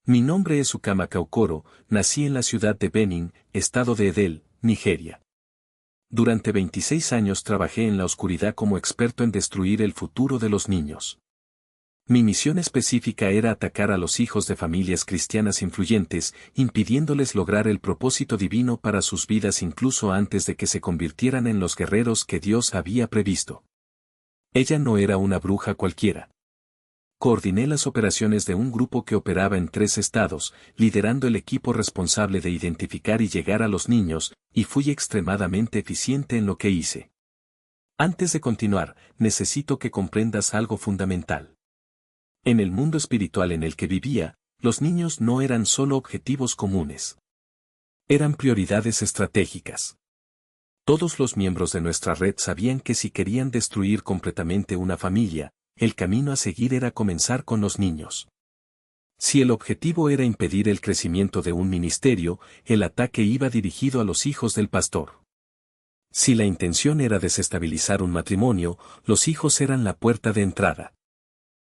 Mi nombre es Ukama Kaukoro, nací en la ciudad de Benin, estado de Edel, Nigeria. Durante 26 años trabajé en la oscuridad como experto en destruir el futuro de los niños. Mi misión específica era atacar a los hijos de familias cristianas influyentes, impidiéndoles lograr el propósito divino para sus vidas incluso antes de que se convirtieran en los guerreros que Dios había previsto. Ella no era una bruja cualquiera. Coordiné las operaciones de un grupo que operaba en 3 estados, liderando el equipo responsable de identificar y llegar a los niños, y fui extremadamente eficiente en lo que hice. Antes de continuar, necesito que comprendas algo fundamental. En el mundo espiritual en el que vivía, los niños no eran solo objetivos comunes. Eran prioridades estratégicas. Todos los miembros de nuestra red sabían que si querían destruir completamente una familia, el camino a seguir era comenzar con los niños. Si el objetivo era impedir el crecimiento de un ministerio, el ataque iba dirigido a los hijos del pastor. Si la intención era desestabilizar un matrimonio, los hijos eran la puerta de entrada.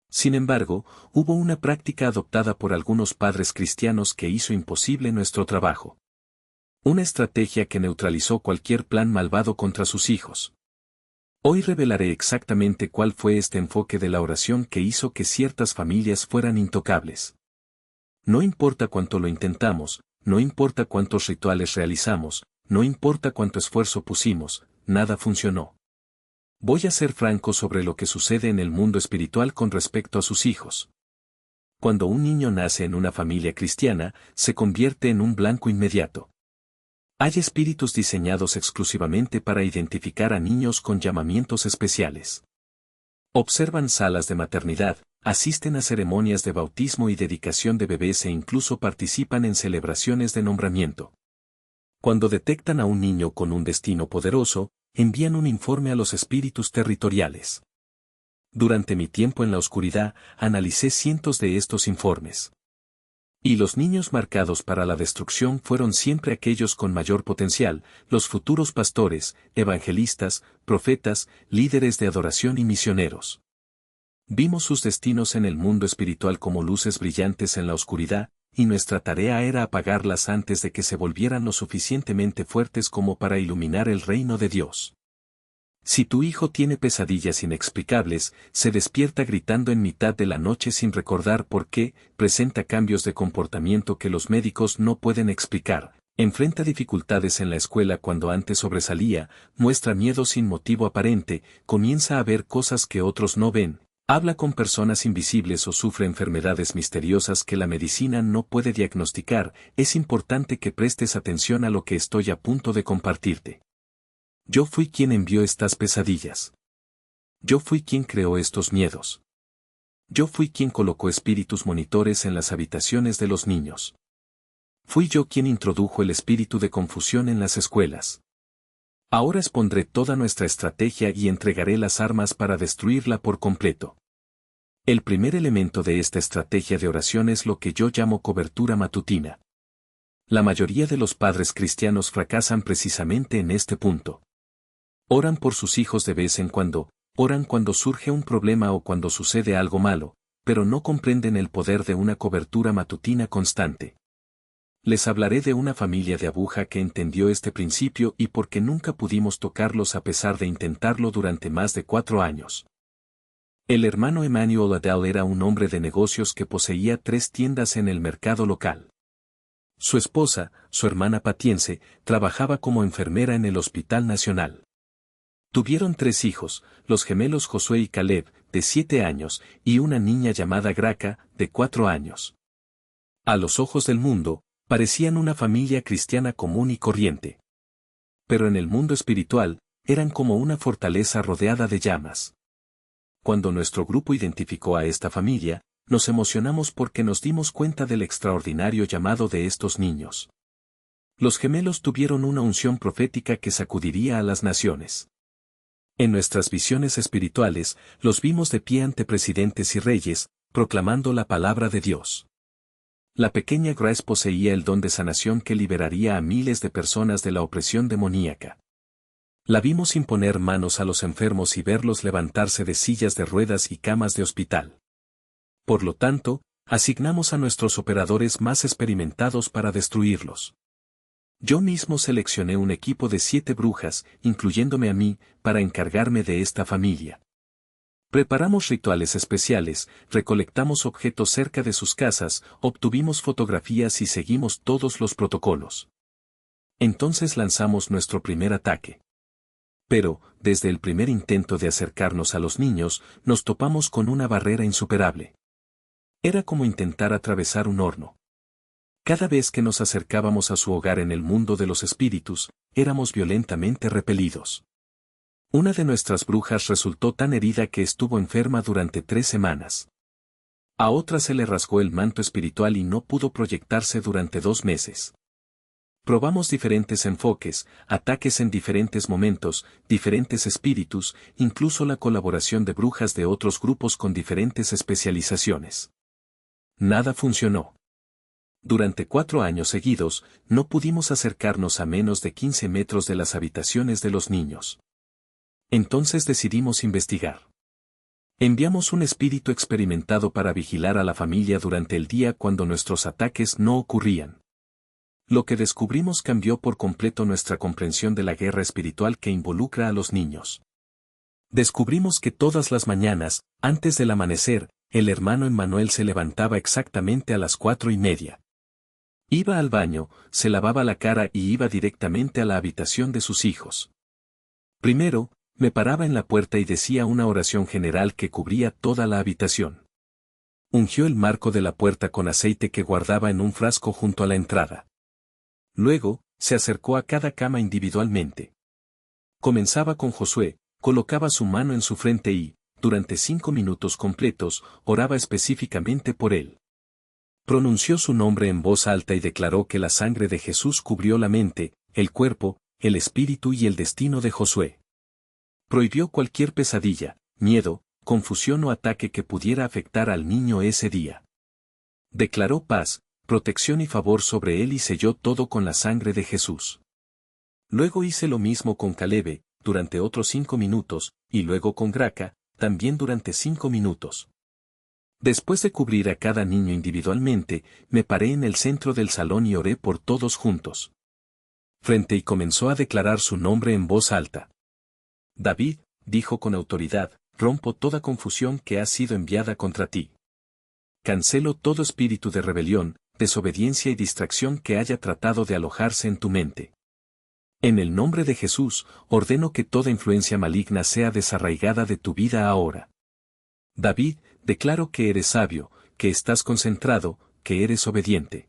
Sin embargo, hubo una práctica adoptada por algunos padres cristianos que hizo imposible nuestro trabajo. Una estrategia que neutralizó cualquier plan malvado contra sus hijos. Hoy revelaré exactamente cuál fue este enfoque de la oración que hizo que ciertas familias fueran intocables. No importa cuánto lo intentamos, no importa cuántos rituales realizamos, no importa cuánto esfuerzo pusimos, nada funcionó. Voy a ser franco sobre lo que sucede en el mundo espiritual con respecto a sus hijos. Cuando un niño nace en una familia cristiana, se convierte en un blanco inmediato. Hay espíritus diseñados exclusivamente para identificar a niños con llamamientos especiales. Observan salas de maternidad, asisten a ceremonias de bautismo y dedicación de bebés e incluso participan en celebraciones de nombramiento. Cuando detectan a un niño con un destino poderoso, envían un informe a los espíritus territoriales. Durante mi tiempo en la oscuridad, analicé cientos de estos informes. Y los niños marcados para la destrucción fueron siempre aquellos con mayor potencial, los futuros pastores, evangelistas, profetas, líderes de adoración y misioneros. Vimos sus destinos en el mundo espiritual como luces brillantes en la oscuridad, y nuestra tarea era apagarlas antes de que se volvieran lo suficientemente fuertes como para iluminar el reino de Dios. Si tu hijo tiene pesadillas inexplicables, se despierta gritando en mitad de la noche sin recordar por qué, presenta cambios de comportamiento que los médicos no pueden explicar, enfrenta dificultades en la escuela cuando antes sobresalía, muestra miedo sin motivo aparente, comienza a ver cosas que otros no ven, habla con personas invisibles o sufre enfermedades misteriosas que la medicina no puede diagnosticar, es importante que prestes atención a lo que estoy a punto de compartirte. Yo fui quien envió estas pesadillas. Yo fui quien creó estos miedos. Yo fui quien colocó espíritus monitores en las habitaciones de los niños. Fui yo quien introdujo el espíritu de confusión en las escuelas. Ahora expondré toda nuestra estrategia y entregaré las armas para destruirla por completo. El primer elemento de esta estrategia de oración es lo que yo llamo cobertura matutina. La mayoría de los padres cristianos fracasan precisamente en este punto. Oran por sus hijos de vez en cuando, oran cuando surge un problema o cuando sucede algo malo, pero no comprenden el poder de una cobertura matutina constante. Les hablaré de una familia de Abuja que entendió este principio y por qué nunca pudimos tocarlos a pesar de intentarlo durante más de 4 años. El hermano Emmanuel Adele era un hombre de negocios que poseía 3 tiendas en el mercado local. Su esposa, su hermana Patience, trabajaba como enfermera en el Hospital Nacional. Tuvieron 3 hijos, los gemelos Josué y Caleb, de 7 años, y una niña llamada Graca, de 4 años. A los ojos del mundo, parecían una familia cristiana común y corriente. Pero en el mundo espiritual, eran como una fortaleza rodeada de llamas. Cuando nuestro grupo identificó a esta familia, nos emocionamos porque nos dimos cuenta del extraordinario llamado de estos niños. Los gemelos tuvieron una unción profética que sacudiría a las naciones. En nuestras visiones espirituales, los vimos de pie ante presidentes y reyes, proclamando la palabra de Dios. La pequeña Grace poseía el don de sanación que liberaría a miles de personas de la opresión demoníaca. La vimos imponer manos a los enfermos y verlos levantarse de sillas de ruedas y camas de hospital. Por lo tanto, Asignamos a nuestros operadores más experimentados para destruirlos. Yo mismo seleccioné un equipo de 7 brujas, incluyéndome a mí, para encargarme de esta familia. Preparamos rituales especiales, recolectamos objetos cerca de sus casas, obtuvimos fotografías y seguimos todos los protocolos. Entonces lanzamos nuestro primer ataque. Pero, desde el primer intento de acercarnos a los niños, nos topamos con una barrera insuperable. Era como intentar atravesar un horno. Cada vez que nos acercábamos a su hogar en el mundo de los espíritus, éramos violentamente repelidos. Una de nuestras brujas resultó tan herida que estuvo enferma durante 3 semanas. A otra se le rasgó el manto espiritual y no pudo proyectarse durante 2 meses. Probamos diferentes enfoques, ataques en diferentes momentos, diferentes espíritus, incluso la colaboración de brujas de otros grupos con diferentes especializaciones. Nada funcionó. Durante 4 años seguidos, no pudimos acercarnos a menos de 15 metros de las habitaciones de los niños. Entonces decidimos investigar. Enviamos un espíritu experimentado para vigilar a la familia durante el día cuando nuestros ataques no ocurrían. Lo que descubrimos cambió por completo nuestra comprensión de la guerra espiritual que involucra a los niños. Descubrimos que todas las mañanas, antes del amanecer, el hermano Emmanuel se levantaba exactamente a las 4:30. Iba al baño, se lavaba la cara y iba directamente a la habitación de sus hijos. Primero, me paraba en la puerta y decía una oración general que cubría toda la habitación. Ungió el marco de la puerta con aceite que guardaba en un frasco junto a la entrada. Luego, se acercó a cada cama individualmente. Comenzaba con Josué, colocaba su mano en su frente y, durante 5 minutos completos, oraba específicamente por él. Pronunció su nombre en voz alta y declaró que la sangre de Jesús cubrió la mente, el cuerpo, el espíritu y el destino de Josué. Prohibió cualquier pesadilla, miedo, confusión o ataque que pudiera afectar al niño ese día. Declaró paz, protección y favor sobre él y selló todo con la sangre de Jesús. Luego hice lo mismo con Caleb, durante otros 5 minutos, y luego con Graca, también durante 5 minutos. Después de cubrir a cada niño individualmente, me paré en el centro del salón y oré por todos juntos. Frente y comenzó a declarar su nombre en voz alta. David, dijo con autoridad, rompo toda confusión que ha sido enviada contra ti. Cancelo todo espíritu de rebelión, desobediencia y distracción que haya tratado de alojarse en tu mente. En el nombre de Jesús, ordeno que toda influencia maligna sea desarraigada de tu vida ahora. David, declaro que eres sabio, que estás concentrado, que eres obediente.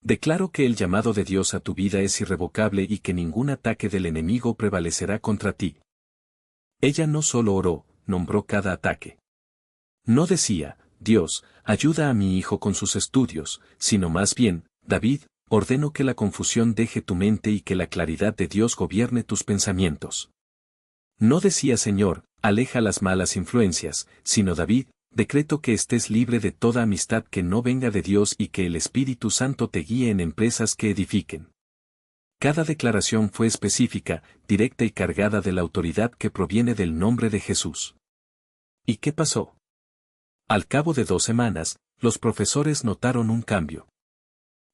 Declaro que el llamado de Dios a tu vida es irrevocable y que ningún ataque del enemigo prevalecerá contra ti. Ella no solo oró, nombró cada ataque. No decía, Dios, ayuda a mi hijo con sus estudios, sino más bien, David, ordeno que la confusión deje tu mente y que la claridad de Dios gobierne tus pensamientos. No decía Señor, aleja las malas influencias, sino David, decreto que estés libre de toda amistad que no venga de Dios y que el Espíritu Santo te guíe en empresas que edifiquen. Cada declaración fue específica, directa y cargada de la autoridad que proviene del nombre de Jesús. ¿Y qué pasó? Al cabo de 2 semanas, los profesores notaron un cambio.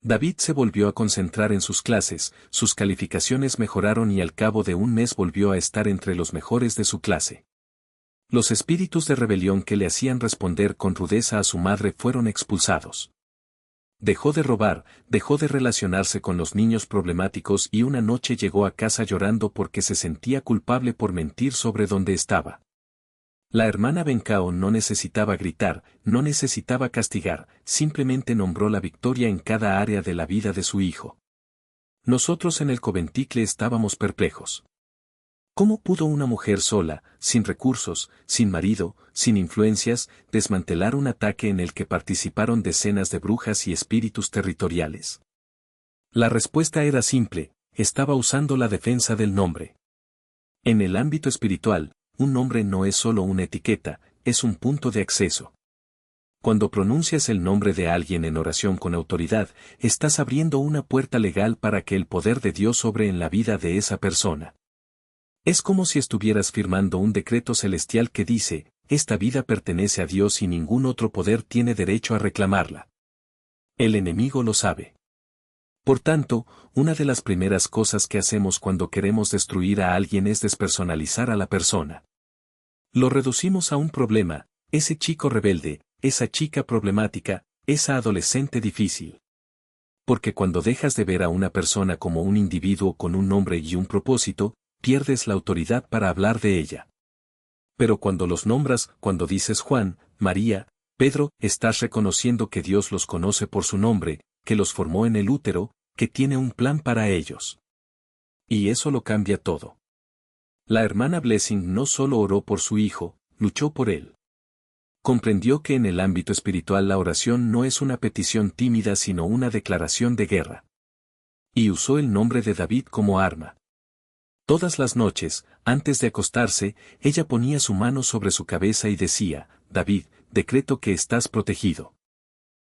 David se volvió a concentrar en sus clases, sus calificaciones mejoraron y al cabo de 1 mes volvió a estar entre los mejores de su clase. Los espíritus de rebelión que le hacían responder con rudeza a su madre fueron expulsados. Dejó de robar, dejó de relacionarse con los niños problemáticos y una noche llegó a casa llorando porque se sentía culpable por mentir sobre dónde estaba. La hermana Bencao no necesitaba gritar, no necesitaba castigar, simplemente nombró la victoria en cada área de la vida de su hijo. Nosotros en el conventicle estábamos perplejos. ¿Cómo pudo una mujer sola, sin recursos, sin marido, sin influencias, desmantelar un ataque en el que participaron decenas de brujas y espíritus territoriales? La respuesta era simple, estaba usando la defensa del nombre. En el ámbito espiritual, un nombre no es solo una etiqueta, es un punto de acceso. Cuando pronuncias el nombre de alguien en oración con autoridad, estás abriendo una puerta legal para que el poder de Dios sobre en la vida de esa persona. Es como si estuvieras firmando un decreto celestial que dice, esta vida pertenece a Dios y ningún otro poder tiene derecho a reclamarla. El enemigo lo sabe. Por tanto, una de las primeras cosas que hacemos cuando queremos destruir a alguien es despersonalizar a la persona. Lo reducimos a un problema, ese chico rebelde, esa chica problemática, esa adolescente difícil. Porque cuando dejas de ver a una persona como un individuo con un nombre y un propósito, pierdes la autoridad para hablar de ella. Pero cuando los nombras, cuando dices Juan, María, Pedro, estás reconociendo que Dios los conoce por su nombre, que los formó en el útero, que tiene un plan para ellos. Y eso lo cambia todo. La hermana Blessing no solo oró por su hijo, luchó por él. Comprendió que en el ámbito espiritual la oración no es una petición tímida sino una declaración de guerra. Y usó el nombre de David como arma. Todas las noches, antes de acostarse, ella ponía su mano sobre su cabeza y decía, David, decreto que estás protegido.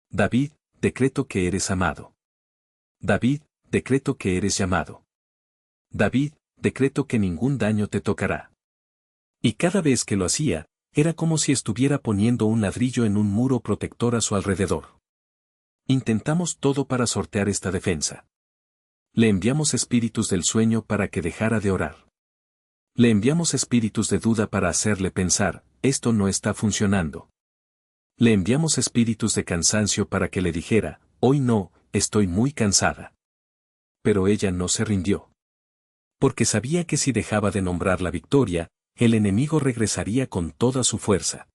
David, decreto que eres amado. David, decreto que eres llamado. David, decreto que ningún daño te tocará. Y cada vez que lo hacía, era como si estuviera poniendo un ladrillo en un muro protector a su alrededor. Intentamos todo para sortear esta defensa. Le enviamos espíritus del sueño para que dejara de orar. Le enviamos espíritus de duda para hacerle pensar, esto no está funcionando. Le enviamos espíritus de cansancio para que le dijera, hoy no, estoy muy cansada. Pero ella no se rindió. Porque sabía que si dejaba de nombrar la victoria, el enemigo regresaría con toda su fuerza.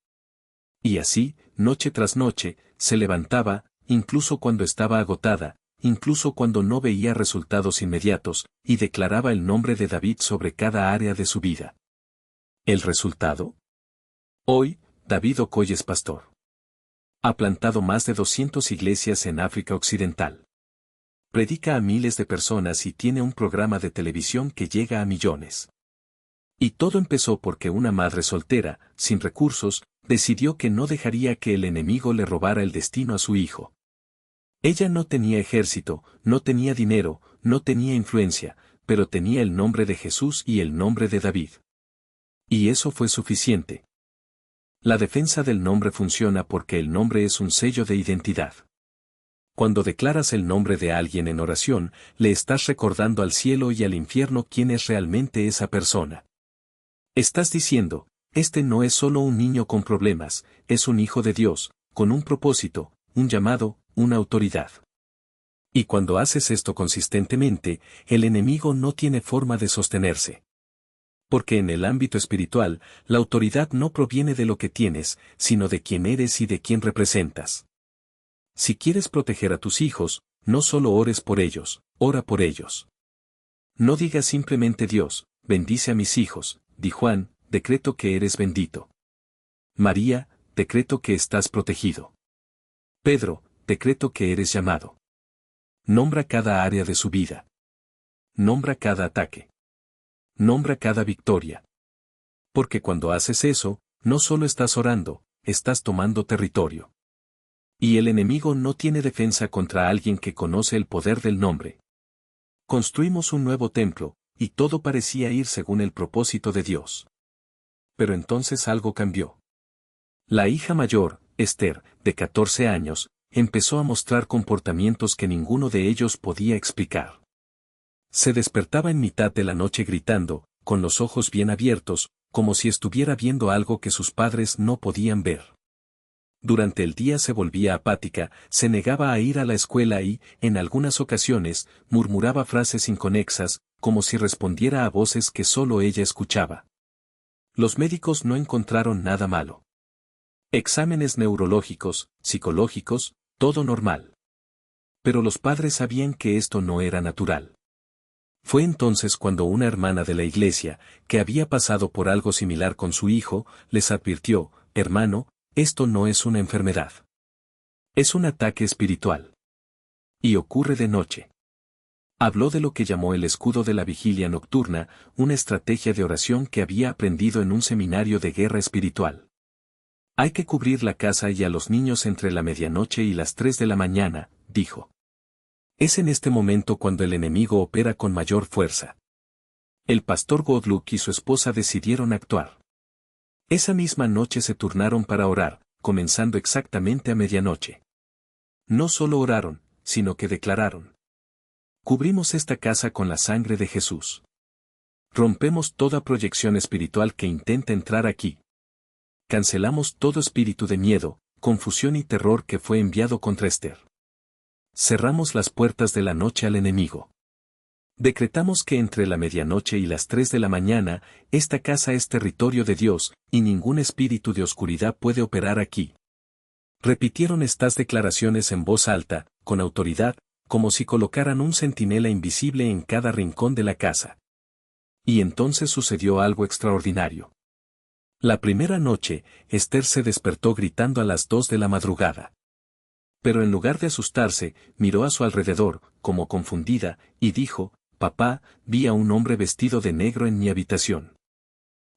Y así, noche tras noche, se levantaba, incluso cuando estaba agotada, incluso cuando no veía resultados inmediatos, y declaraba el nombre de David sobre cada área de su vida. ¿El resultado? Hoy, David Okoye es pastor. Ha plantado más de 200 iglesias en África Occidental. Predica a miles de personas y tiene un programa de televisión que llega a millones. Y todo empezó porque una madre soltera, sin recursos, decidió que no dejaría que el enemigo le robara el destino a su hijo. Ella no tenía ejército, no tenía dinero, no tenía influencia, pero tenía el nombre de Jesús y el nombre de David. Y eso fue suficiente. La defensa del nombre funciona porque el nombre es un sello de identidad. Cuando declaras el nombre de alguien en oración, le estás recordando al cielo y al infierno quién es realmente esa persona. Estás diciendo, este no es solo un niño con problemas, es un hijo de Dios, con un propósito, un llamado, una autoridad. Y cuando haces esto consistentemente, el enemigo no tiene forma de sostenerse. Porque en el ámbito espiritual, la autoridad no proviene de lo que tienes, sino de quién eres y de quién representas. Si quieres proteger a tus hijos, no solo ores por ellos, ora por ellos. No digas simplemente Dios, bendice a mis hijos, di Juan, decreto que eres bendito. María, decreto que estás protegido. Pedro, decreto que eres llamado. Nombra cada área de su vida. Nombra cada ataque. Nombra cada victoria. Porque cuando haces eso, no solo estás orando, estás tomando territorio. Y el enemigo no tiene defensa contra alguien que conoce el poder del nombre. Construimos un nuevo templo, y todo parecía ir según el propósito de Dios. Pero entonces algo cambió. La hija mayor, Esther, de 14 años, empezó a mostrar comportamientos que ninguno de ellos podía explicar. Se despertaba en mitad de la noche gritando, con los ojos bien abiertos, como si estuviera viendo algo que sus padres no podían ver. Durante el día se volvía apática, se negaba a ir a la escuela y, en algunas ocasiones, murmuraba frases inconexas, como si respondiera a voces que solo ella escuchaba. Los médicos no encontraron nada malo. Exámenes neurológicos, psicológicos, todo normal. Pero los padres sabían que esto no era natural. Fue entonces cuando una hermana de la iglesia, que había pasado por algo similar con su hijo, les advirtió, hermano, esto no es una enfermedad. Es un ataque espiritual. Y ocurre de noche. Habló de lo que llamó el escudo de la vigilia nocturna, una estrategia de oración que había aprendido en un seminario de guerra espiritual. Hay que cubrir la casa y a los niños entre la medianoche y las 3 de la mañana, dijo. Es en este momento cuando el enemigo opera con mayor fuerza. El pastor Godluck y su esposa decidieron actuar. Esa misma noche se turnaron para orar, comenzando exactamente a medianoche. No solo oraron, sino que declararon: cubrimos esta casa con la sangre de Jesús. Rompemos toda proyección espiritual que intenta entrar aquí. Cancelamos todo espíritu de miedo, confusión y terror que fue enviado contra Esther. Cerramos las puertas de la noche al enemigo. Decretamos que entre la medianoche y las 3 de la mañana, esta casa es territorio de Dios, y ningún espíritu de oscuridad puede operar aquí. Repitieron estas declaraciones en voz alta, con autoridad, como si colocaran un centinela invisible en cada rincón de la casa. Y entonces sucedió algo extraordinario. La primera noche, Esther se despertó gritando a las 2 de la madrugada. Pero en lugar de asustarse, miró a su alrededor, como confundida, y dijo: papá, vi a un hombre vestido de negro en mi habitación.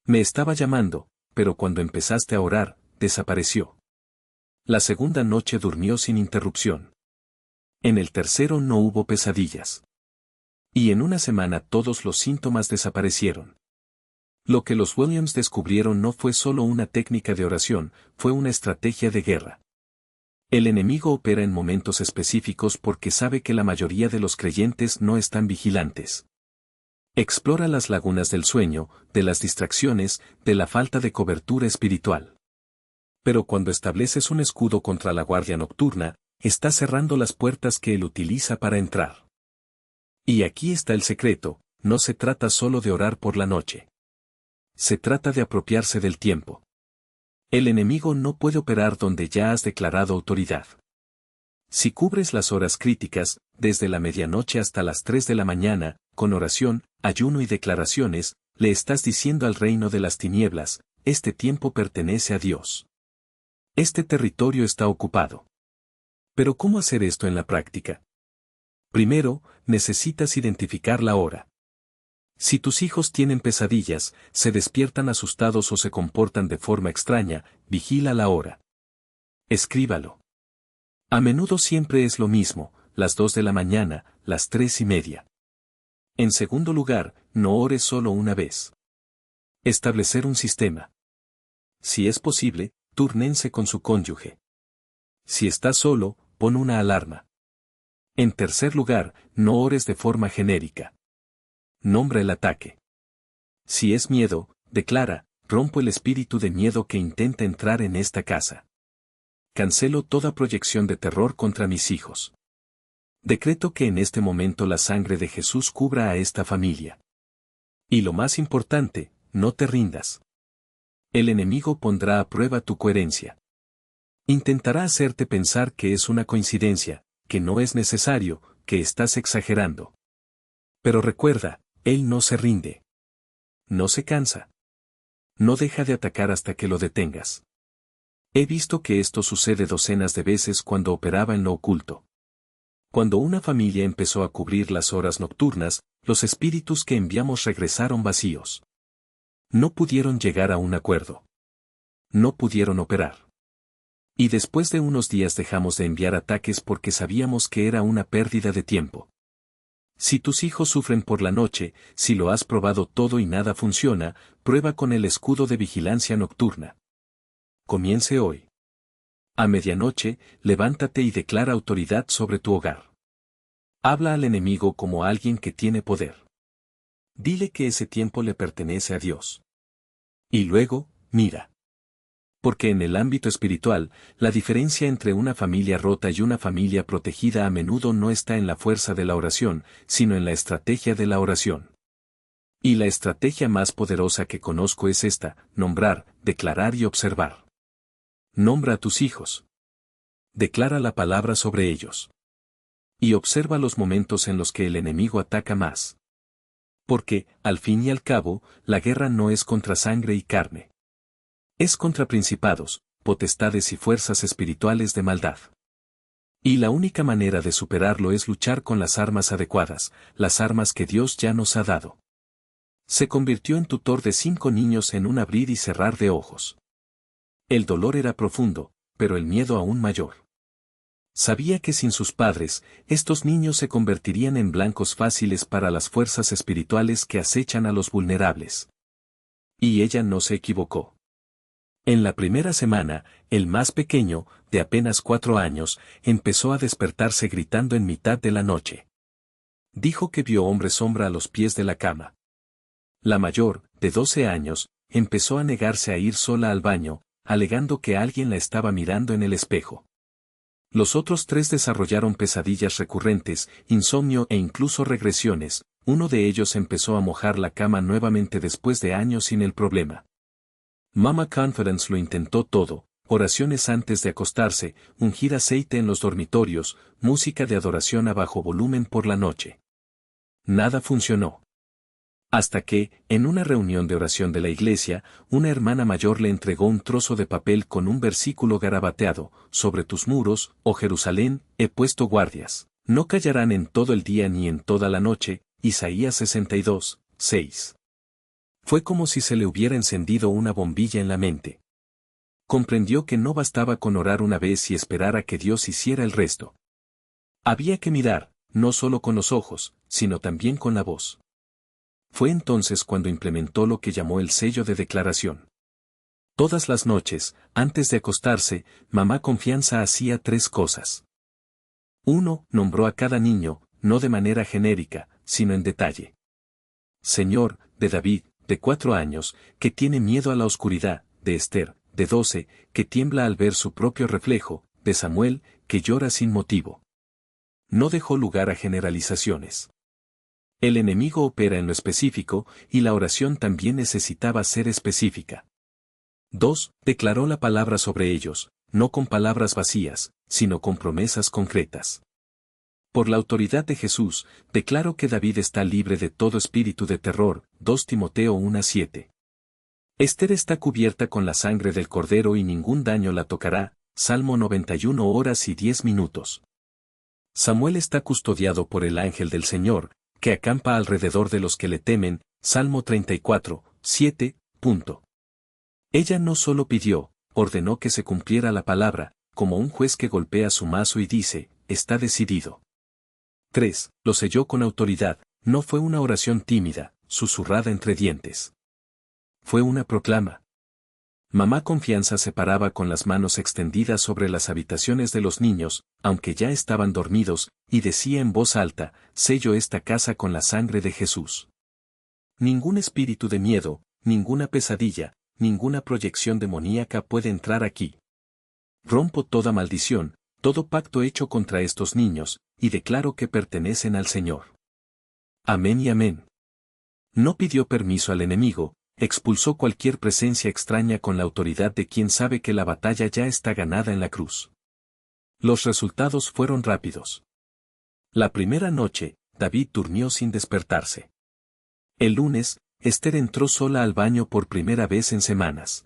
Me estaba llamando, pero cuando empezaste a orar, desapareció. La segunda noche durmió sin interrupción. En el tercero no hubo pesadillas. Y en una semana todos los síntomas desaparecieron. Lo que los Williams descubrieron no fue solo una técnica de oración, fue una estrategia de guerra. El enemigo opera en momentos específicos porque sabe que la mayoría de los creyentes no están vigilantes. Explora las lagunas del sueño, de las distracciones, de la falta de cobertura espiritual. Pero cuando estableces un escudo contra la guardia nocturna, estás cerrando las puertas que él utiliza para entrar. Y aquí está el secreto: no se trata solo de orar por la noche. Se trata de apropiarse del tiempo. El enemigo no puede operar donde ya has declarado autoridad. Si cubres las horas críticas, desde la medianoche hasta las 3 de la mañana, con oración, ayuno y declaraciones, le estás diciendo al reino de las tinieblas: este tiempo pertenece a Dios. Este territorio está ocupado. Pero ¿cómo hacer esto en la práctica? Primero, necesitas identificar la hora. Si tus hijos tienen pesadillas, se despiertan asustados o se comportan de forma extraña, vigila la hora. Escríbalo. A menudo siempre es lo mismo, las 2 de la mañana, las 3:30. En segundo lugar, no ores solo una vez. Establecer un sistema. Si es posible, túrnense con su cónyuge. Si estás solo, pon una alarma. En tercer lugar, no ores de forma genérica. Nombra el ataque. Si es miedo, declara: rompo el espíritu de miedo que intenta entrar en esta casa. Cancelo toda proyección de terror contra mis hijos. Decreto que en este momento la sangre de Jesús cubra a esta familia. Y lo más importante, no te rindas. El enemigo pondrá a prueba tu coherencia. Intentará hacerte pensar que es una coincidencia, que no es necesario, que estás exagerando. Pero recuerda, él no se rinde. No se cansa. No deja de atacar hasta que lo detengas. He visto que esto sucede docenas de veces cuando operaba en lo oculto. Cuando una familia empezó a cubrir las horas nocturnas, los espíritus que enviamos regresaron vacíos. No pudieron llegar a un acuerdo. No pudieron operar. Y después de unos días dejamos de enviar ataques porque sabíamos que era una pérdida de tiempo. Si tus hijos sufren por la noche, si lo has probado todo y nada funciona, prueba con el escudo de vigilancia nocturna. Comience hoy. A medianoche, levántate y declara autoridad sobre tu hogar. Habla al enemigo como a alguien que tiene poder. Dile que ese tiempo le pertenece a Dios. Y luego, mira. Porque en el ámbito espiritual, la diferencia entre una familia rota y una familia protegida a menudo no está en la fuerza de la oración, sino en la estrategia de la oración. Y la estrategia más poderosa que conozco es esta: nombrar, declarar y observar. Nombra a tus hijos. Declara la palabra sobre ellos. Y observa los momentos en los que el enemigo ataca más. Porque, al fin y al cabo, la guerra no es contra sangre y carne. Es contra principados, potestades y fuerzas espirituales de maldad. Y la única manera de superarlo es luchar con las armas adecuadas, las armas que Dios ya nos ha dado. Se convirtió en tutor de 5 niños en un abrir y cerrar de ojos. El dolor era profundo, pero el miedo aún mayor. Sabía que sin sus padres, estos niños se convertirían en blancos fáciles para las fuerzas espirituales que acechan a los vulnerables. Y ella no se equivocó. En la primera semana, el más pequeño, de apenas 4 años, empezó a despertarse gritando en mitad de la noche. Dijo que vio hombre sombra a los pies de la cama. La mayor, de 12 años, empezó a negarse a ir sola al baño, alegando que alguien la estaba mirando en el espejo. Los otros 3 desarrollaron pesadillas recurrentes, insomnio e incluso regresiones. Uno de ellos empezó a mojar la cama nuevamente después de años sin el problema. Mama Confidence lo intentó todo: oraciones antes de acostarse, ungir aceite en los dormitorios, música de adoración a bajo volumen por la noche. Nada funcionó. Hasta que, en una reunión de oración de la iglesia, una hermana mayor le entregó un trozo de papel con un versículo garabateado: sobre tus muros, oh Jerusalén, he puesto guardias, no callarán en todo el día ni en toda la noche. Isaías 62, 6. Fue como si se le hubiera encendido una bombilla en la mente. Comprendió que no bastaba con orar una vez y esperar a que Dios hiciera el resto. Había que mirar, no solo con los ojos, sino también con la voz. Fue entonces cuando implementó lo que llamó el sello de declaración. Todas las noches, antes de acostarse, Mamá Confianza hacía 3 cosas. 1. Nombró a cada niño, no de manera genérica, sino en detalle. Señor, de David, de 4 años, que tiene miedo a la oscuridad; de Esther, de 12, que tiembla al ver su propio reflejo; de Samuel, que llora sin motivo. No dejó lugar a generalizaciones. El enemigo opera en lo específico, y la oración también necesitaba ser específica. 2. Declaró la palabra sobre ellos, no con palabras vacías, sino con promesas concretas. Por la autoridad de Jesús, declaro que David está libre de todo espíritu de terror. 2 Timoteo 1:7. Esther está cubierta con la sangre del Cordero y ningún daño la tocará. Salmo 91 horas y 10 minutos. Samuel está custodiado por el ángel del Señor, que acampa alrededor de los que le temen. Salmo 34, 7. Ella no solo pidió, ordenó que se cumpliera la palabra, como un juez que golpea su mazo y dice: está decidido. 3. Lo selló con autoridad. No fue una oración tímida, susurrada entre dientes. Fue una proclama. Mamá Confianza se paraba con las manos extendidas sobre las habitaciones de los niños, aunque ya estaban dormidos, y decía en voz alta: sello esta casa con la sangre de Jesús. Ningún espíritu de miedo, ninguna pesadilla, ninguna proyección demoníaca puede entrar aquí. Rompo toda maldición, todo pacto hecho contra estos niños, y declaro que pertenecen al Señor. Amén y amén. No pidió permiso al enemigo, expulsó cualquier presencia extraña con la autoridad de quien sabe que la batalla ya está ganada en la cruz. Los resultados fueron rápidos. La primera noche, David durmió sin despertarse. El lunes, Esther entró sola al baño por primera vez en semanas.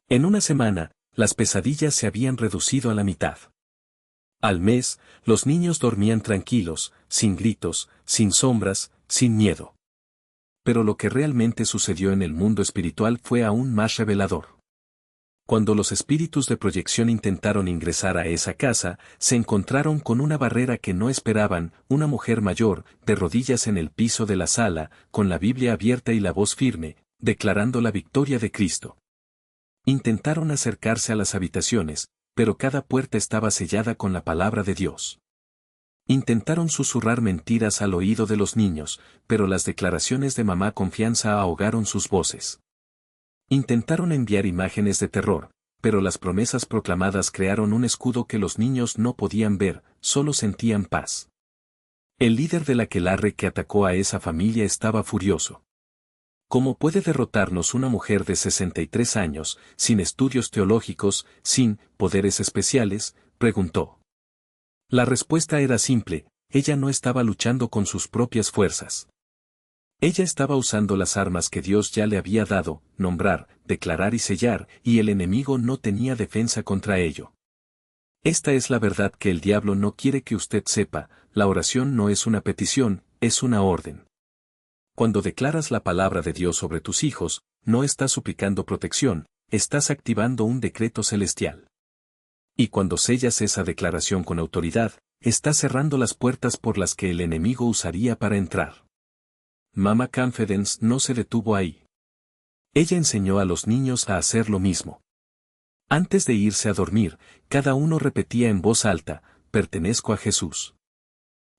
En una semana, las pesadillas se habían reducido a la mitad. Al mes, los niños dormían tranquilos, sin gritos, sin sombras, sin miedo. Pero lo que realmente sucedió en el mundo espiritual fue aún más revelador. Cuando los espíritus de proyección intentaron ingresar a esa casa, se encontraron con una barrera que no esperaban: una mujer mayor, de rodillas en el piso de la sala, con la Biblia abierta y la voz firme, declarando la victoria de Cristo. Intentaron acercarse a las habitaciones, pero cada puerta estaba sellada con la palabra de Dios. Intentaron susurrar mentiras al oído de los niños, pero las declaraciones de Mamá Confianza ahogaron sus voces. Intentaron enviar imágenes de terror, pero las promesas proclamadas crearon un escudo que los niños no podían ver, solo sentían paz. El líder del aquelarre que atacó a esa familia estaba furioso. ¿Cómo puede derrotarnos una mujer de 63 años, sin estudios teológicos, sin poderes especiales?, preguntó. La respuesta era simple: ella no estaba luchando con sus propias fuerzas. Ella estaba usando las armas que Dios ya le había dado: nombrar, declarar y sellar, y el enemigo no tenía defensa contra ello. Esta es la verdad que el diablo no quiere que usted sepa: la oración no es una petición, es una orden. Cuando declaras la palabra de Dios sobre tus hijos, no estás suplicando protección, estás activando un decreto celestial. Y cuando sellas esa declaración con autoridad, estás cerrando las puertas por las que el enemigo usaría para entrar. Mama Confidence no se detuvo ahí. Ella enseñó a los niños a hacer lo mismo. Antes de irse a dormir, cada uno repetía en voz alta, pertenezco a Jesús.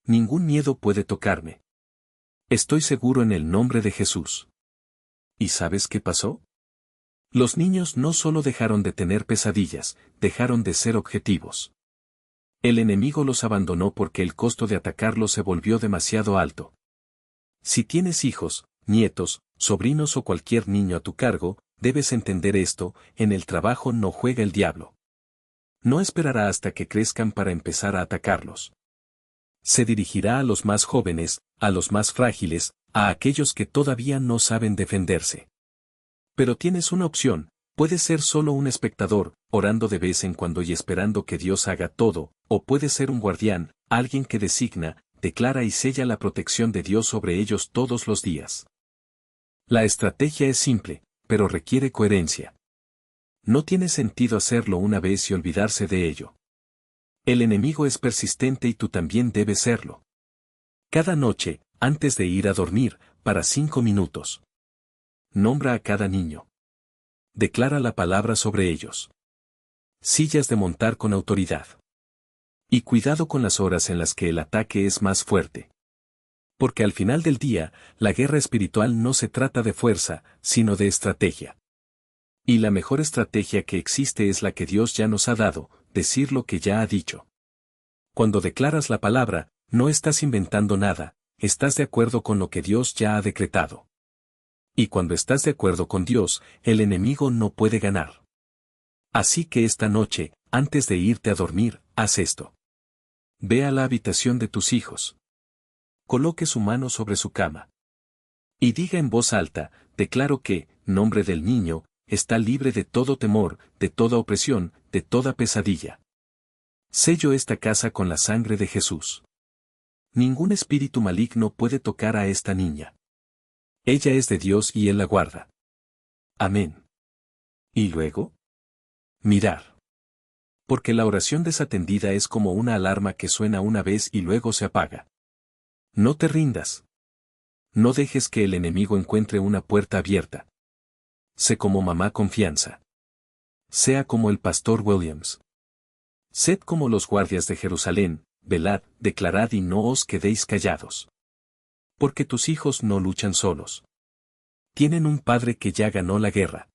Ningún miedo puede tocarme. Estoy seguro en el nombre de Jesús. ¿Y sabes qué pasó? Los niños no solo dejaron de tener pesadillas, dejaron de ser objetivos. El enemigo los abandonó porque el costo de atacarlos se volvió demasiado alto. Si tienes hijos, nietos, sobrinos o cualquier niño a tu cargo, debes entender esto: en el trabajo no juega el diablo. No esperará hasta que crezcan para empezar a atacarlos. Se dirigirá a los más jóvenes, a los más frágiles, a aquellos que todavía no saben defenderse. Pero tienes una opción: puedes ser solo un espectador, orando de vez en cuando y esperando que Dios haga todo, o puedes ser un guardián, alguien que designa, declara y sella la protección de Dios sobre ellos todos los días. La estrategia es simple, pero requiere coherencia. No tiene sentido hacerlo una vez y olvidarse de ello. El enemigo es persistente y tú también debes serlo. Cada noche, antes de ir a dormir, para 5 minutos. Nombra a cada niño. Declara la palabra sobre ellos. Sillas de montar con autoridad. Y cuidado con las horas en las que el ataque es más fuerte. Porque al final del día, la guerra espiritual no se trata de fuerza, sino de estrategia. Y la mejor estrategia que existe es la que Dios ya nos ha dado: decir lo que ya ha dicho. Cuando declaras la palabra, no estás inventando nada, estás de acuerdo con lo que Dios ya ha decretado. Y cuando estás de acuerdo con Dios, el enemigo no puede ganar. Así que esta noche, antes de irte a dormir, haz esto. Ve a la habitación de tus hijos. Coloque su mano sobre su cama. Y diga en voz alta: declaro que, nombre del niño, está libre de todo temor, de toda opresión, de toda pesadilla. Sello esta casa con la sangre de Jesús. Ningún espíritu maligno puede tocar a esta niña. Ella es de Dios y Él la guarda. Amén. ¿Y luego? Mirar. Porque la oración desatendida es como una alarma que suena una vez y luego se apaga. No te rindas. No dejes que el enemigo encuentre una puerta abierta. Sé como mamá confianza. Sea como el pastor Williams. Sed como los guardias de Jerusalén, velad, declarad y no os quedéis callados. Porque tus hijos no luchan solos. Tienen un padre que ya ganó la guerra.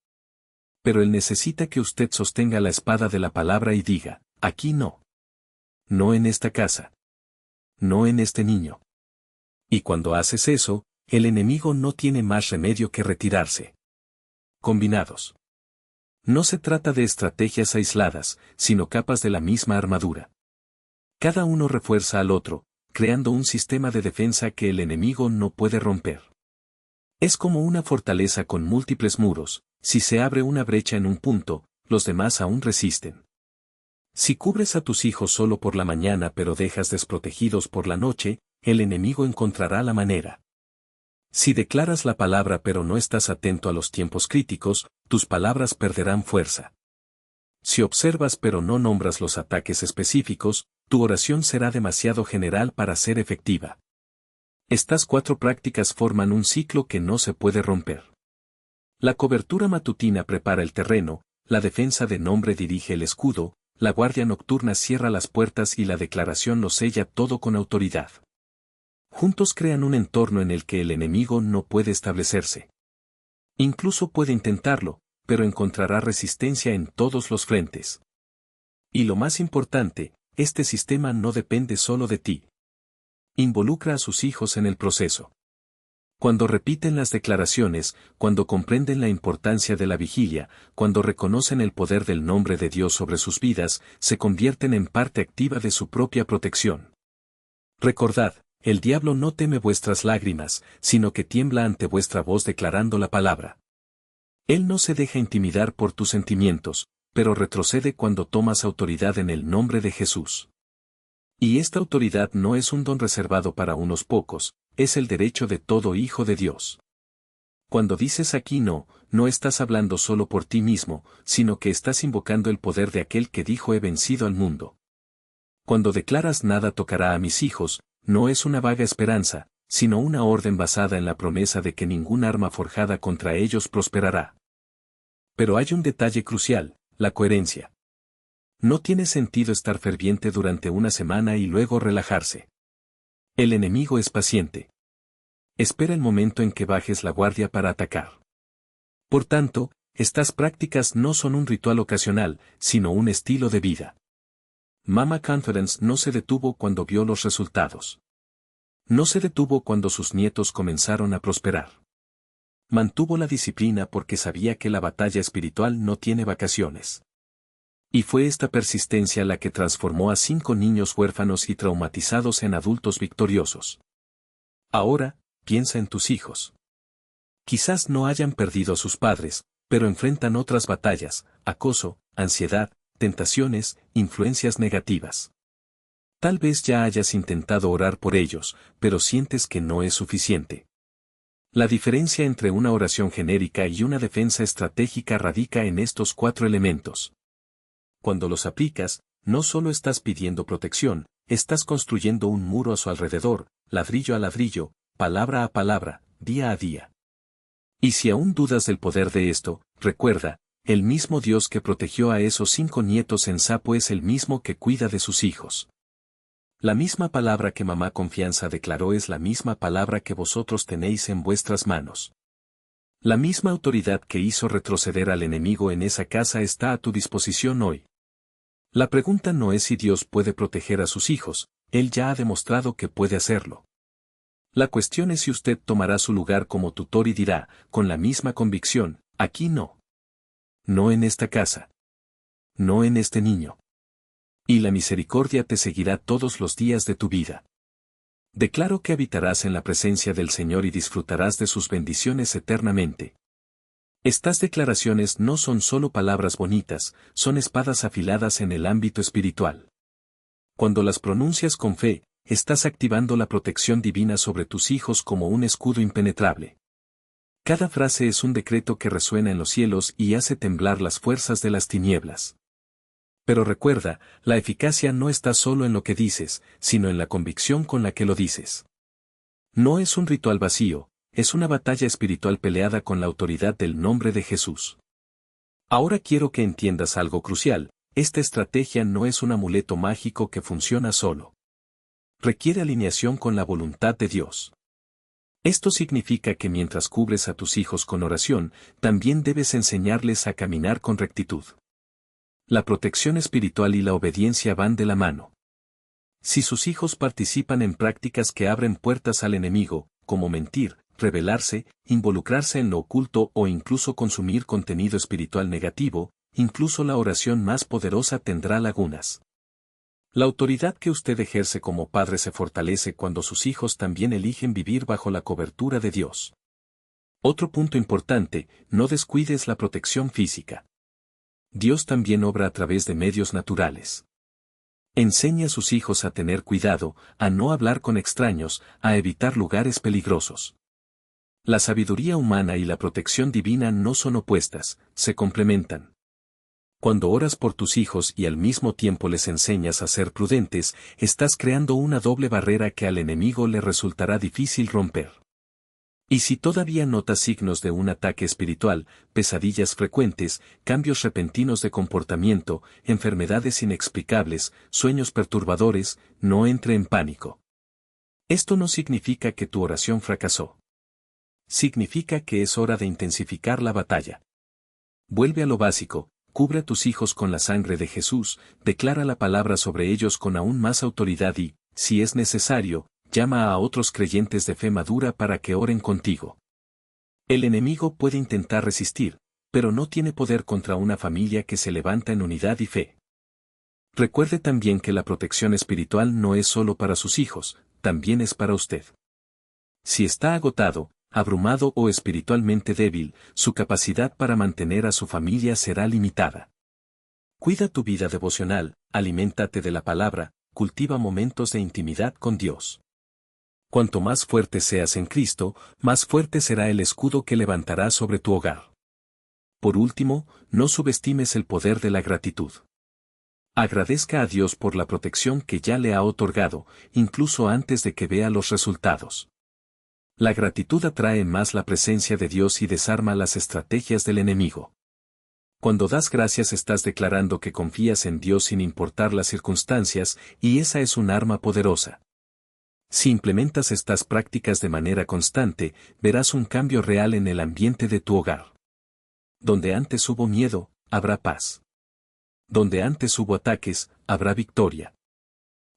Pero él necesita que usted sostenga la espada de la palabra y diga: aquí no. No en esta casa. No en este niño. Y cuando haces eso, el enemigo no tiene más remedio que retirarse. Combinados. No se trata de estrategias aisladas, sino capas de la misma armadura. Cada uno refuerza al otro, creando un sistema de defensa que el enemigo no puede romper. Es como una fortaleza con múltiples muros: si se abre una brecha en un punto, los demás aún resisten. Si cubres a tus hijos solo por la mañana pero dejas desprotegidos por la noche, el enemigo encontrará la manera. Si declaras la palabra pero no estás atento a los tiempos críticos, tus palabras perderán fuerza. Si observas pero no nombras los ataques específicos, tu oración será demasiado general para ser efectiva. Estas 4 prácticas forman un ciclo que no se puede romper. La cobertura matutina prepara el terreno, la defensa de nombre dirige el escudo, la guardia nocturna cierra las puertas y la declaración lo sella todo con autoridad. Juntos crean un entorno en el que el enemigo no puede establecerse. Incluso puede intentarlo, pero encontrará resistencia en todos los frentes. Y lo más importante, este sistema no depende solo de ti. Involucra a sus hijos en el proceso. Cuando repiten las declaraciones, cuando comprenden la importancia de la vigilia, cuando reconocen el poder del nombre de Dios sobre sus vidas, se convierten en parte activa de su propia protección. Recordad: el diablo no teme vuestras lágrimas, sino que tiembla ante vuestra voz declarando la palabra. Él no se deja intimidar por tus sentimientos, pero retrocede cuando tomas autoridad en el nombre de Jesús. Y esta autoridad no es un don reservado para unos pocos, es el derecho de todo hijo de Dios. Cuando dices aquí no, no estás hablando solo por ti mismo, sino que estás invocando el poder de aquel que dijo: he vencido al mundo. Cuando declaras nada tocará a mis hijos, no es una vaga esperanza, sino una orden basada en la promesa de que ningún arma forjada contra ellos prosperará. Pero hay un detalle crucial: La coherencia. No tiene sentido estar ferviente durante una semana y luego relajarse. El enemigo es paciente. Espera el momento en que bajes la guardia para atacar. Por tanto, estas prácticas no son un ritual ocasional, sino un estilo de vida. Mama Confidence no se detuvo cuando vio los resultados. No se detuvo cuando sus nietos comenzaron a prosperar. Mantuvo la disciplina porque sabía que la batalla espiritual no tiene vacaciones. Y fue esta persistencia la que transformó a 5 niños huérfanos y traumatizados en adultos victoriosos. Ahora, piensa en tus hijos. Quizás no hayan perdido a sus padres, pero enfrentan otras batallas: acoso, ansiedad, tentaciones, influencias negativas. Tal vez ya hayas intentado orar por ellos, pero sientes que no es suficiente. La diferencia entre una oración genérica y una defensa estratégica radica en estos 4 elementos. Cuando los aplicas, no solo estás pidiendo protección, estás construyendo un muro a su alrededor, ladrillo a ladrillo, palabra a palabra, día a día. Y si aún dudas del poder de esto, recuerda, el mismo Dios que protegió a esos 5 nietos en Sapo es el mismo que cuida de sus hijos. La misma palabra que Mamá Confianza declaró es la misma palabra que vosotros tenéis en vuestras manos. La misma autoridad que hizo retroceder al enemigo en esa casa está a tu disposición hoy. La pregunta no es si Dios puede proteger a sus hijos, Él ya ha demostrado que puede hacerlo. La cuestión es si usted tomará su lugar como tutor y dirá, con la misma convicción, aquí no. No en esta casa. No en este niño. Y la misericordia te seguirá todos los días de tu vida. Declaro que habitarás en la presencia del Señor y disfrutarás de sus bendiciones eternamente. Estas declaraciones no son solo palabras bonitas, son espadas afiladas en el ámbito espiritual. Cuando las pronuncias con fe, estás activando la protección divina sobre tus hijos como un escudo impenetrable. Cada frase es un decreto que resuena en los cielos y hace temblar las fuerzas de las tinieblas. Pero recuerda, la eficacia no está solo en lo que dices, sino en la convicción con la que lo dices. No es un ritual vacío, es una batalla espiritual peleada con la autoridad del nombre de Jesús. Ahora quiero que entiendas algo crucial: esta estrategia no es un amuleto mágico que funciona solo. Requiere alineación con la voluntad de Dios. Esto significa que mientras cubres a tus hijos con oración, también debes enseñarles a caminar con rectitud. La protección espiritual y la obediencia van de la mano. Si sus hijos participan en prácticas que abren puertas al enemigo, como mentir, rebelarse, involucrarse en lo oculto o incluso consumir contenido espiritual negativo, incluso la oración más poderosa tendrá lagunas. La autoridad que usted ejerce como padre se fortalece cuando sus hijos también eligen vivir bajo la cobertura de Dios. Otro punto importante: no descuides la protección física. Dios también obra a través de medios naturales. Enseña a sus hijos a tener cuidado, a no hablar con extraños, a evitar lugares peligrosos. La sabiduría humana y la protección divina no son opuestas, se complementan. Cuando oras por tus hijos y al mismo tiempo les enseñas a ser prudentes, estás creando una doble barrera que al enemigo le resultará difícil romper. Y si todavía notas signos de un ataque espiritual, pesadillas frecuentes, cambios repentinos de comportamiento, enfermedades inexplicables, sueños perturbadores, no entre en pánico. Esto no significa que tu oración fracasó. Significa que es hora de intensificar la batalla. Vuelve a lo básico: cubre a tus hijos con la sangre de Jesús, declara la palabra sobre ellos con aún más autoridad y, si es necesario, llama a otros creyentes de fe madura para que oren contigo. El enemigo puede intentar resistir, pero no tiene poder contra una familia que se levanta en unidad y fe. Recuerde también que la protección espiritual no es solo para sus hijos, también es para usted. Si está agotado, abrumado o espiritualmente débil, su capacidad para mantener a su familia será limitada. Cuida tu vida devocional, aliméntate de la palabra, cultiva momentos de intimidad con Dios. Cuanto más fuerte seas en Cristo, más fuerte será el escudo que levantarás sobre tu hogar. Por último, no subestimes el poder de la gratitud. Agradezca a Dios por la protección que ya le ha otorgado, incluso antes de que vea los resultados. La gratitud atrae más la presencia de Dios y desarma las estrategias del enemigo. Cuando das gracias estás declarando que confías en Dios sin importar las circunstancias, y esa es un arma poderosa. Si implementas estas prácticas de manera constante, verás un cambio real en el ambiente de tu hogar. Donde antes hubo miedo, habrá paz. Donde antes hubo ataques, habrá victoria.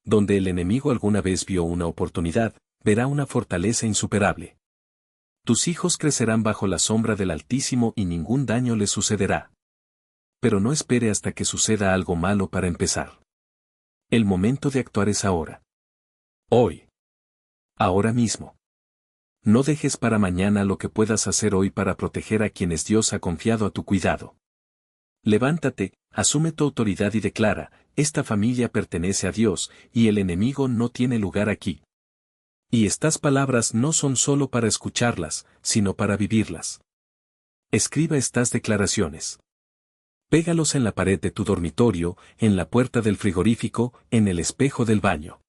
Donde el enemigo alguna vez vio una oportunidad, verá una fortaleza insuperable. Tus hijos crecerán bajo la sombra del Altísimo y ningún daño les sucederá. Pero no espere hasta que suceda algo malo para empezar. El momento de actuar es ahora. Hoy. Ahora mismo. No dejes para mañana lo que puedas hacer hoy para proteger a quienes Dios ha confiado a tu cuidado. Levántate, asume tu autoridad y declara, esta familia pertenece a Dios, y el enemigo no tiene lugar aquí. Y estas palabras no son solo para escucharlas, sino para vivirlas. Escriba estas declaraciones. Pégalos en la pared de tu dormitorio, en la puerta del frigorífico, en el espejo del baño.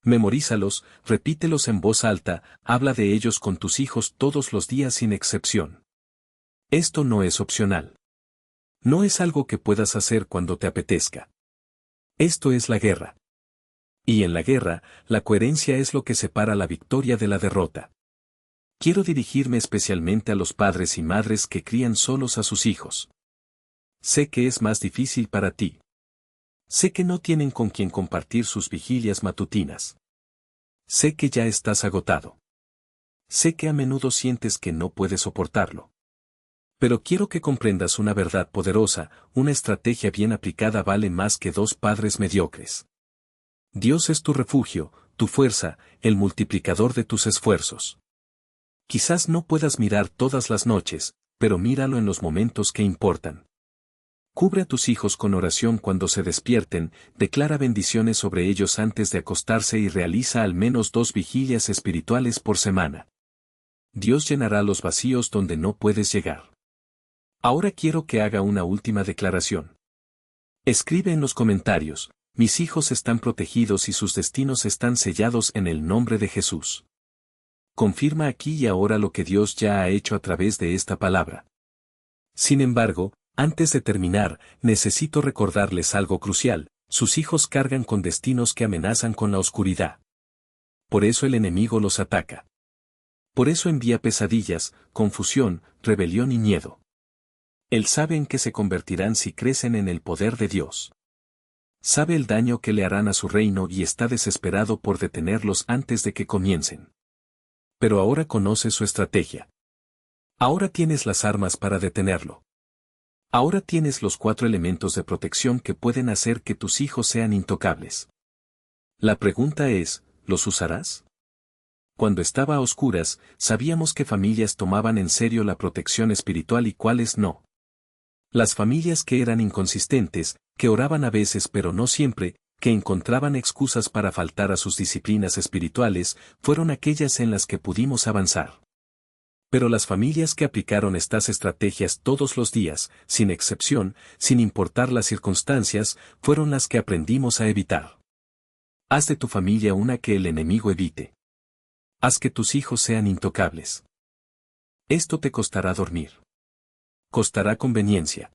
Memorízalos, repítelos en voz alta, habla de ellos con tus hijos todos los días sin excepción. Esto no es opcional. No es algo que puedas hacer cuando te apetezca. Esto es la guerra. Y en la guerra, la coherencia es lo que separa la victoria de la derrota. Quiero dirigirme especialmente a los padres y madres que crían solos a sus hijos. Sé que es más difícil para ti. Sé que no tienen con quien compartir sus vigilias matutinas. Sé que ya estás agotado. Sé que a menudo sientes que no puedes soportarlo. Pero quiero que comprendas una verdad poderosa, una estrategia bien aplicada vale más que 2 padres mediocres. Dios es tu refugio, tu fuerza, el multiplicador de tus esfuerzos. Quizás no puedas mirar todas las noches, pero míralo en los momentos que importan. Cubre a tus hijos con oración cuando se despierten, declara bendiciones sobre ellos antes de acostarse y realiza al menos 2 vigilias espirituales por semana. Dios llenará los vacíos donde no puedes llegar. Ahora quiero que haga una última declaración. Escribe en los comentarios, mis hijos están protegidos y sus destinos están sellados en el nombre de Jesús. Confirma aquí y ahora lo que Dios ya ha hecho a través de esta palabra. Sin embargo, antes de terminar, necesito recordarles algo crucial, sus hijos cargan con destinos que amenazan con la oscuridad. Por eso el enemigo los ataca. Por eso envía pesadillas, confusión, rebelión y miedo. Él sabe en qué se convertirán si crecen en el poder de Dios. Sabe el daño que le harán a su reino y está desesperado por detenerlos antes de que comiencen. Pero ahora conoce su estrategia. Ahora tienes las armas para detenerlo. Ahora tienes los 4 elementos de protección que pueden hacer que tus hijos sean intocables. La pregunta es, ¿los usarás? Cuando estaba a oscuras, sabíamos que familias tomaban en serio la protección espiritual y cuáles no. Las familias que eran inconsistentes, que oraban a veces pero no siempre, que encontraban excusas para faltar a sus disciplinas espirituales, fueron aquellas en las que pudimos avanzar. Pero las familias que aplicaron estas estrategias todos los días, sin excepción, sin importar las circunstancias, fueron las que aprendimos a evitar. Haz de tu familia una que el enemigo evite. Haz que tus hijos sean intocables. Esto te costará dormir. Costará conveniencia.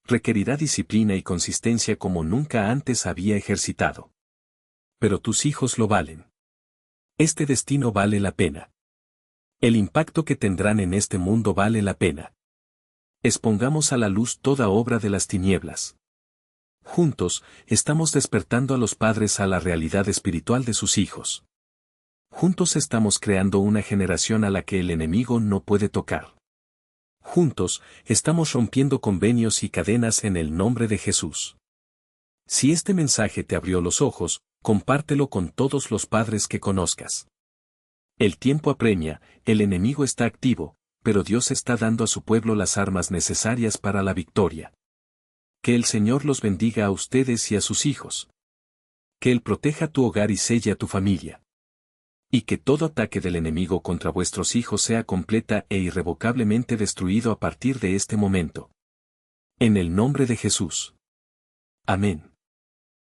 Requerirá disciplina y consistencia como nunca antes había ejercitado. Pero tus hijos lo valen. Este destino vale la pena. El impacto que tendrán en este mundo vale la pena. Expongamos a la luz toda obra de las tinieblas. Juntos, estamos despertando a los padres a la realidad espiritual de sus hijos. Juntos estamos creando una generación a la que el enemigo no puede tocar. Juntos, estamos rompiendo convenios y cadenas en el nombre de Jesús. Si este mensaje te abrió los ojos, compártelo con todos los padres que conozcas. El tiempo apremia, el enemigo está activo, pero Dios está dando a su pueblo las armas necesarias para la victoria. Que el Señor los bendiga a ustedes y a sus hijos. Que Él proteja tu hogar y selle a tu familia. Y que todo ataque del enemigo contra vuestros hijos sea completa e irrevocablemente destruido a partir de este momento. En el nombre de Jesús. Amén.